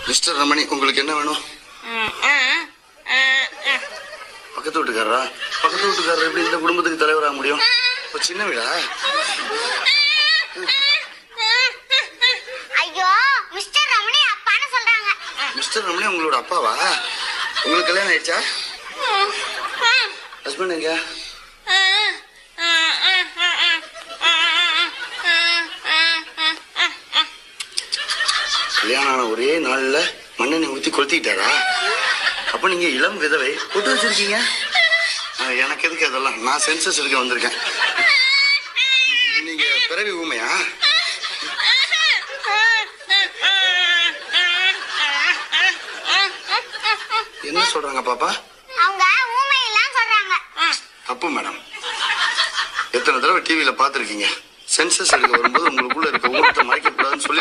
Mister Ramani, உங்களுக்கு என்ன வேணும்? பக்கத்து வீட்டுக்காரரா? பக்கத்து வீட்டுக்காரர் எப்படி இந்த குடும்பத்துக்கு தலைவராக முடியும்? இப்ப சின்ன வீடா? ஐயோ, மிஸ்டர் ரமணி அப்பான்னு சொல்றாங்க. மிஸ்டர் ரமணி உங்களோட அப்பாவா? உங்களுக்கு கல்யாணம் ஆயிடுச்சா? ஹஸ்பண்ட் எங்க? கல்யாணம் ஆன ஒரே நாள்ல மண்ணெண்ணெய் ஊத்தி கொளுத்திட்டாரா? அப்ப நீங்க இளம் விதவை போட்டு வச்சிருக்கீங்க. எனக்கு எதுக்கு அதெல்லாம்? நான் சென்சஸ் எடுக்க வந்திருக்கேன். நீங்க பிறவி ஊமையா? என்ன சொல்றாங்க பாப்பா? அவங்க ஊமை எல்லாம் சொல்றாங்க. தப்பு மேடம். எத்தனை தடவை டிவியில பாத்துருக்கீங்க? சென்சஸ் எடுக்க வரும்போது உங்களுக்குள்ள இருக்க ஊனத்தை மறைக்க கூடாதுன்னு சொல்லி